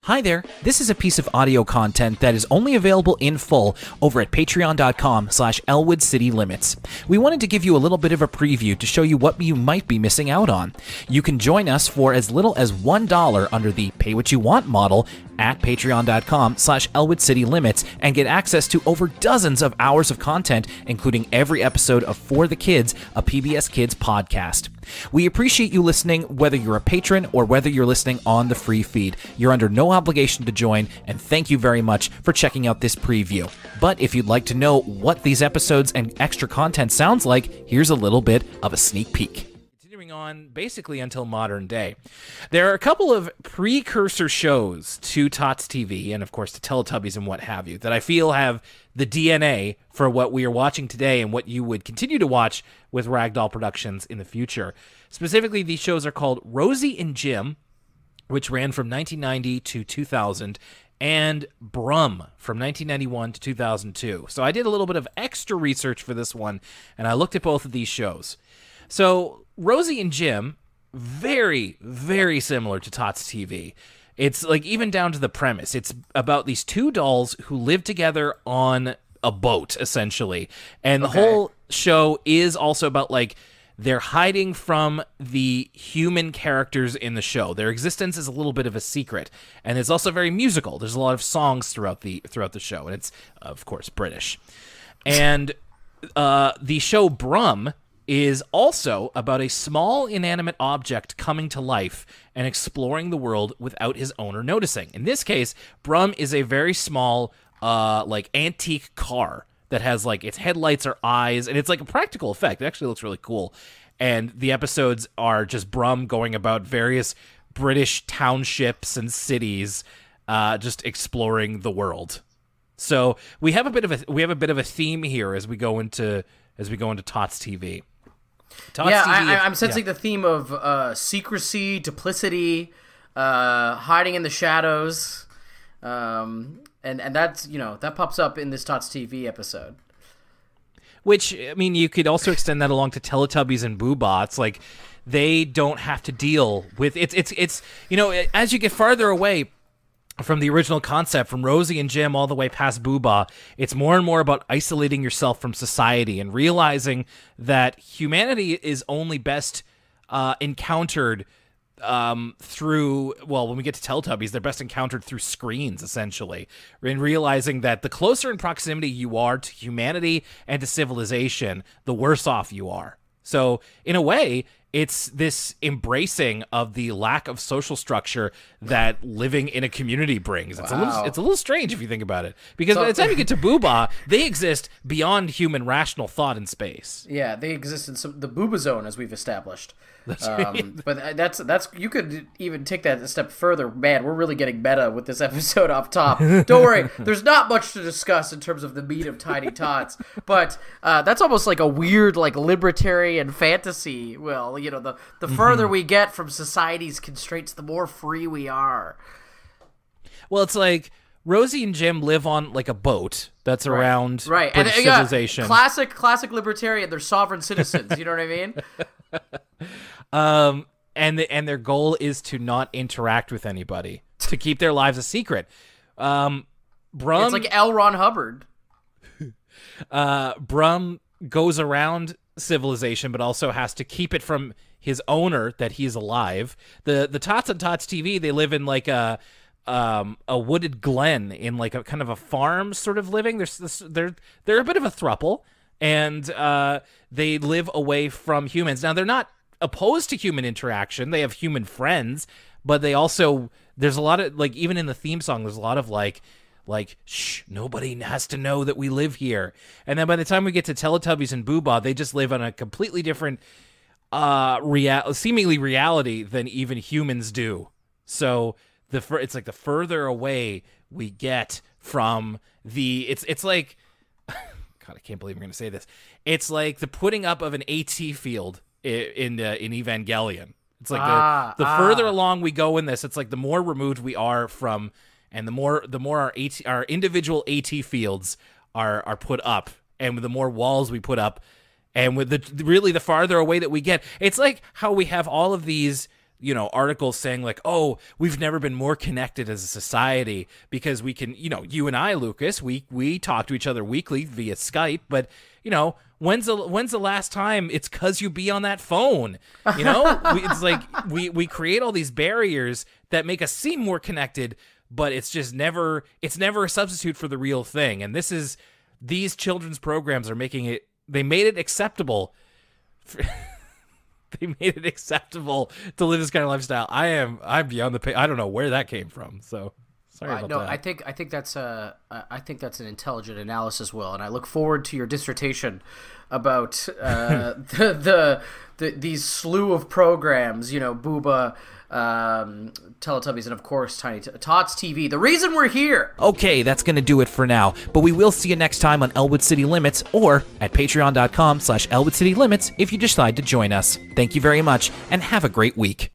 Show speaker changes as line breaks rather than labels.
Hi there, this is a piece of audio content that is only available in full over at patreon.com/ElwoodCityLimits. We wanted to give you a little bit of a preview to show you what you might be missing out on. You can join us for as little as $1 under the Pay What You Want model at patreon.com/ElwoodCityLimits and get access to over dozens of hours of content, including every episode of For the Kids, a PBS Kids podcast. We appreciate you listening, whether you're a patron or whether you're listening on the free feed. You're under no obligation to join, and thank you very much for checking out this preview. But if you'd like to know what these episodes and extra content sounds like, here's a little bit of a sneak peek. Continuing on basically until modern day, there are a couple of precursor shows to Tots TV and of course to Teletubbies and what have you that I feel have the DNA for what we are watching today and what you would continue to watch with Ragdoll Productions in the future. Specifically, these shows are called Rosie and Jim, which ran from 1990 to 2000, and Brum from 1991 to 2002. So I did a little bit of extra research for this one, and I looked at both of these shows. So Rosie and Jim, very, very similar to Tots TV. It's like even down to the premise. It's about these two dolls who live together on a boat, essentially. And the whole show is also about, like, they're hiding from the human characters in the show. Their existence is a little bit of a secret. And it's also very musical. There's a lot of songs throughout the show. And it's, of course, British. And the show Brum is also about a small inanimate object coming to life and exploring the world without his owner noticing. In this case, Brum is a very small, like, antique car that has, like, its headlights are eyes, and it's like a practical effect. It actually looks really cool. And the episodes are just Brum going about various British townships and cities, just exploring the world. So we have a bit of a theme here as we go into Tots TV.
I'm sensing the theme of secrecy, duplicity, hiding in the shadows, and that's, you know, that pops up in this Tots TV episode.
Which, I mean, you could also extend that along to Teletubbies and Boohbah. It's like they don't have to deal with it's you know, as you get farther away from the original concept, from Rosie and Jim all the way past Boohbah, it's more and more about isolating yourself from society and realizing that humanity is only best encountered through, well, when we get to Teletubbies, they're best encountered through screens, essentially, and realizing that the closer in proximity you are to humanity and to civilization, the worse off you are. So, in a way, it's this embracing of the lack of social structure that living in a community brings. It's a little strange if you think about it, because by the time you get to Boohbah, they exist beyond human rational thought in space.
Yeah, they exist in the Boohbah zone, as we've established. But that's you could even take that a step further. Man, we're really getting meta with this episode off top. Don't worry, there's not much to discuss in terms of the meat of Tiny Tots, but that's almost like a weird, like, libertarian fantasy. Well, you know, the further we get from society's constraints, the more free we are.
Well, it's like Rosie and Jim live on, like, a boat that's around British civilization.
Classic libertarian. They're sovereign citizens. You know what I mean?
And their goal is to not interact with anybody, to keep their lives a secret. Brum,
it's like L. Ron Hubbard.
Brum goes around civilization, but also has to keep it from his owner that he's alive. The Tots on Tots TV, they live in, like, a wooded glen in, like, a kind of a farm sort of living. They're a bit of a throuple, and they live away from humans. Now, they're not opposed to human interaction. They have human friends, but they also, there's a lot of, like, even in the theme song, there's a lot of like, shh, nobody has to know that we live here. And then by the time we get to Teletubbies and Boohbah, they just live on a completely different seemingly reality than even humans do. So it's like the further away we get from the, it's like, God, I can't believe I'm going to say this. It's like the putting up of an AT field in Evangelion. It's like the further along we go in this, it's like the more removed we are from, and the more our individual AT fields are put up, and the more walls we put up, and with the farther away that we get, it's like how we have all of these articles saying like, oh, we've never been more connected as a society because we can, you and I, Lucas, we talk to each other weekly via Skype, but when's the last time it's 'cause you be on that phone? It's like we create all these barriers that make us seem more connected, but it's never a substitute for the real thing. And these children's programs are they made it acceptable. They made it acceptable to live this kind of lifestyle. I'm beyond the pay. I don't know where that came from. So sorry about that.
I think that's an intelligent analysis, Will, and I look forward to your dissertation about these slew of programs. Boohbah, Teletubbies, and of course Tots TV. The reason we're here.
Okay, that's gonna do it for now. But we will see you next time on Elwood City Limits or at patreon.com/ElwoodCityLimits if you decide to join us. Thank you very much and have a great week.